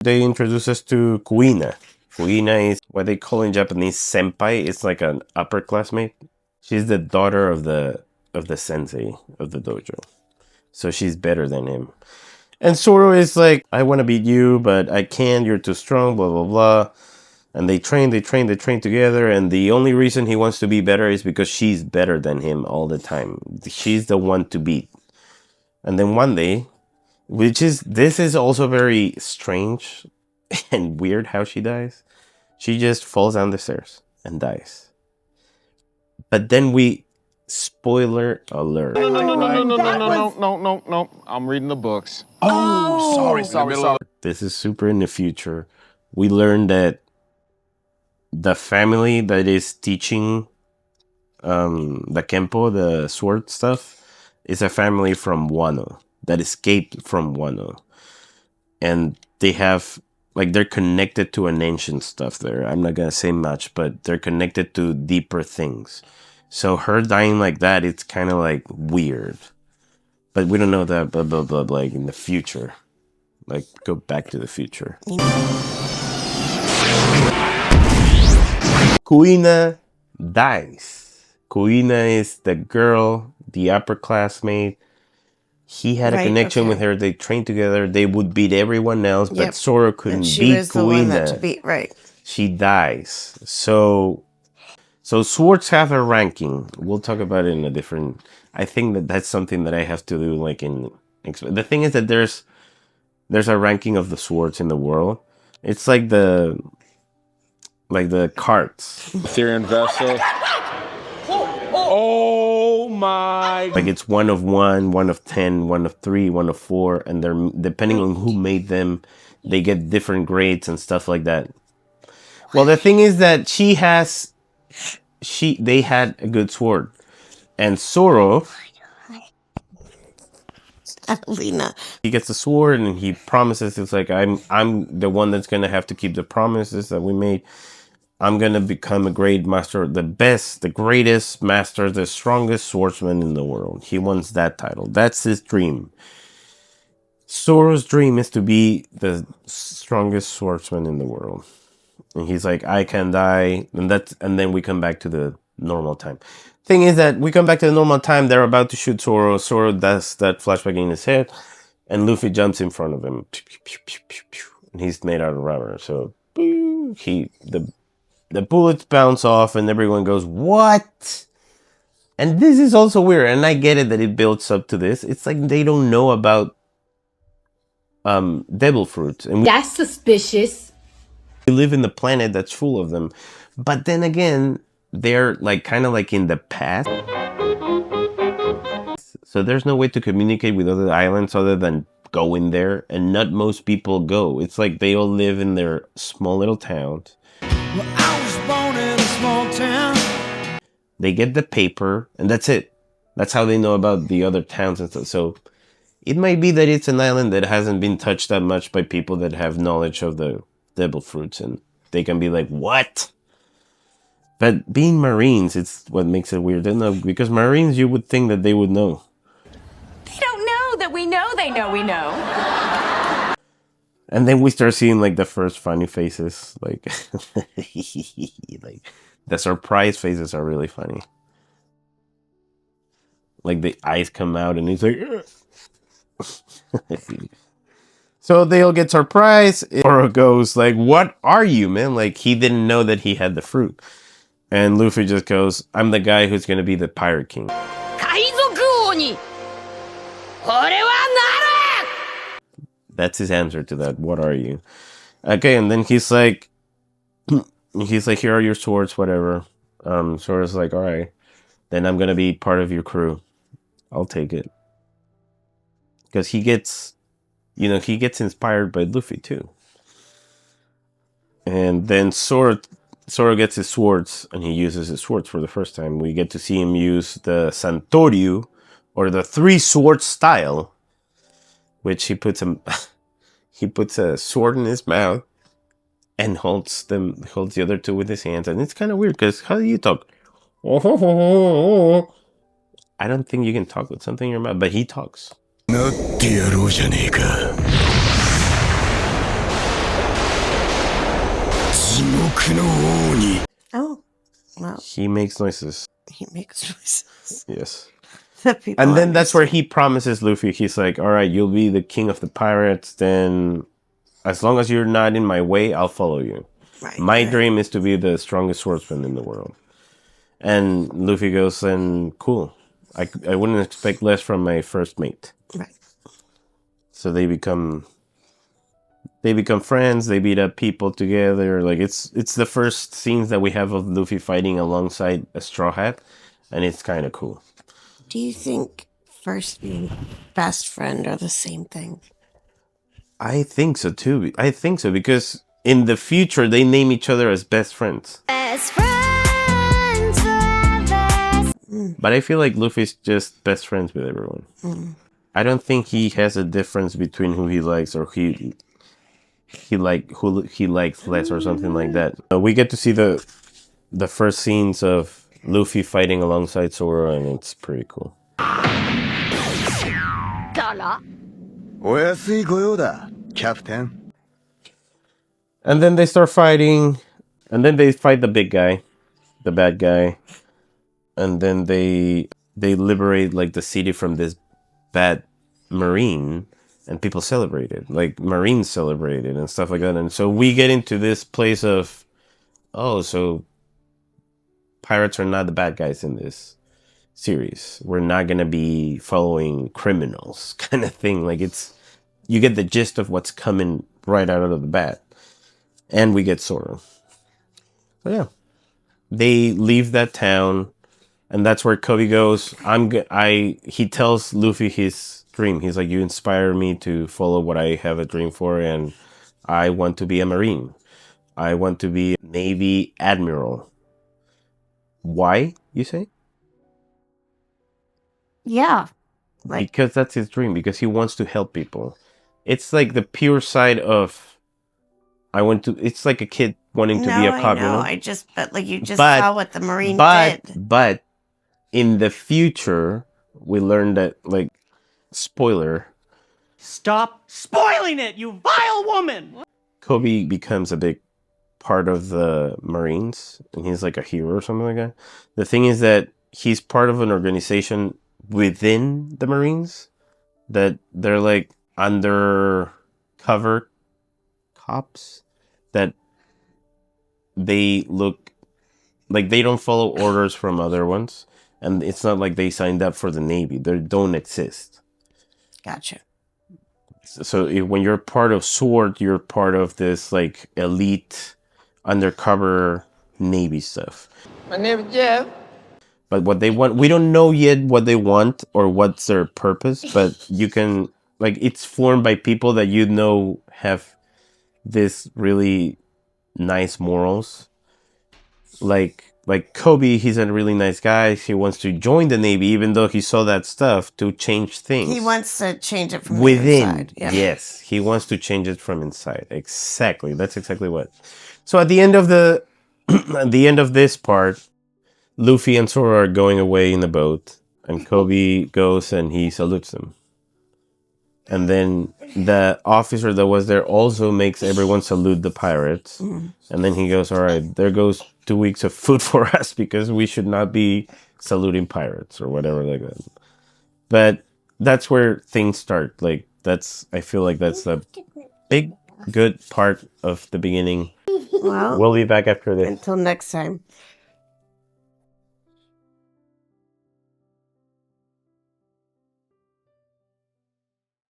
They introduce us to Kuina. Kuina is what they call in Japanese senpai. It's like an upperclassmate. She's the daughter of the sensei of the dojo. So she's better than him. And Zoro is like, I want to beat you, but I can't. You're too strong, blah, blah, blah. And they train together. And the only reason he wants to be better is because she's better than him all the time. She's the one to beat. And then one day, this is also very strange and weird how she dies. She just falls down the stairs and dies. But then spoiler alert. No. I'm reading the books. Oh, sorry. This is super in the future. We learn that the family that is teaching the Kempo, the sword stuff, is a family from Wano that escaped from Wano. And they have, like, they're connected to an ancient stuff there. I'm not gonna say much, but they're connected to deeper things. So her dying like that, it's kind of like weird. But we don't know that, blah, blah, blah, like in the future. Like, go back to the future. Kuina dies. Kuina is the girl, the upperclassmate. He had a connection with her. They trained together. They would beat everyone else, but Zoro couldn't beat Kuina. Right. She dies. So swords have a ranking. We'll talk about it in a different. I think that's something that I have to do. Like the thing is that there's a ranking of the swords in the world. It's like the carts. Ethereum vessel. Oh my! Like it's 1 of 1, 1 of 10, 1 of 3, 1 of 4, and they're depending on who made them, they get different grades and stuff like that. Well, the thing is that they had a good sword, and Zoro, he gets a sword and he promises, it's like, I'm the one that's gonna have to keep the promises that we made. I'm gonna become a great master, the best, the greatest master, the strongest swordsman in the world. He wants that title. That's his dream. Zoro's dream is to be the strongest swordsman in the world. And he's like, I can die, and then we come back to the normal time. Thing is that we come back to the normal time, they're about to shoot Zoro. Zoro does that flashback in his head, and Luffy jumps in front of him. And he's made out of rubber, so the bullets bounce off and everyone goes, what? And this is also weird, and I get it that it builds up to this. It's like they don't know about devil fruits. And that's suspicious. We live in the planet that's full of them. But then again, they're like kind of like in the past. So there's no way to communicate with other islands other than going there. And not most people go. It's like they all live in their small little towns. Well, I was born in a small town. They get the paper, and that's it. That's how they know about the other towns and stuff. So it might be that it's an island that hasn't been touched that much by people that have knowledge of the devil fruits, and they can be like, what? But being Marines, it's what makes it weird. Because Marines, you would think that they would know. They don't know that we know they know we know. And then we start seeing like the first funny faces, like like the surprise faces are really funny. Like the eyes come out and he's like so they all get surprised. Zoro goes like, what are you, man? Like he didn't know that he had the fruit. And Luffy just goes, I'm the guy who's gonna be the Pirate King. That's his answer to that. What are you? Okay, and then he's like, here are your swords, whatever. Zoro's like, all right, then I'm gonna be part of your crew. I'll take it. Because he gets inspired by Luffy too. And then Zoro gets his swords, and he uses his swords for the first time. We get to see him use the Santoryu, or the 3-sword style, which he puts a sword in his mouth and holds the other two with his hands. And it's kind of weird, because how do you talk? I don't think you can talk with something in your mouth, but he talks. Oh, well, He makes noises. he makes noises. Yes. That people And then that's where understand. he promises Luffy, he's like, all right, you'll be the king of the pirates, then as long as you're not in my way, I'll follow you. Right, My right. dream is to be the strongest swordsman in the world. And Luffy goes, and cool. I wouldn't expect less from my first mate. Right. So they become friends, they beat up people together. Like it's the first scenes that we have of Luffy fighting alongside a Straw Hat, and it's kind of cool. Do you think first and best friend are the same thing? I think so too. I think so because in the future they name each other as best friends. Best friends forever. But I feel like Luffy's just best friends with everyone. I don't think he has a difference between who he likes or who he likes less or something like that. We get to see the first scenes of Luffy fighting alongside Zoro, and it's pretty cool. だら お安いご用だ、キャプテン。 And then they start fighting, and then they fight the big guy, the bad guy, and then they liberate like the city from this bad marine, and people celebrate it, like Marines celebrate it and stuff like that. And so we get into this place of, oh, so pirates are not the bad guys in this series. We're not gonna be following criminals, kind of thing. Like you get the gist of what's coming right out of the bat. And we get Zoro. So yeah, they leave that town, and that's where Koby goes. He tells Luffy his dream. He's like, you inspire me to follow what I have a dream for, and I want to be a Marine. I want to be a Navy Admiral. Why, you say? Yeah. Like, Because that's his dream, because he wants to help people. It's like the pure side of it's like a kid wanting to be a cop, I know. But like you just But- saw what the Marine But did. but in the future, we learned that, like, spoiler, Stop spoiling it, you vile woman! Koby becomes a big part of the Marines, and he's like a hero or something like that. The thing is that he's part of an organization within the Marines that they're like undercover cops that they look like they don't follow orders from other ones, and it's not like they signed up for the Navy. They don't exist. Gotcha. So when you're part of SWORD, you're part of this like elite undercover Navy stuff. My name is Jeff. But what they want, we don't know yet what they want or what's their purpose, but you can, like, it's formed by people that you know have this really nice morals. Like Koby, he's a really nice guy. He wants to join the Navy, even though he saw that stuff to change things. He wants to change it from within. the inside. Yeah. Yes, he wants to change it from inside. Exactly. That's exactly what. So at the end of at the end of this part, Luffy and Zoro are going away in the boat, and Koby goes and he salutes them. And then the officer that was there also makes everyone salute the pirates. Mm. And then he goes, all right, there goes 2 weeks of food for us, because we should not be saluting pirates or whatever like that. But that's where things start. Like, I feel like that's the big, good part of the beginning. Well, We'll be back after this. until next time.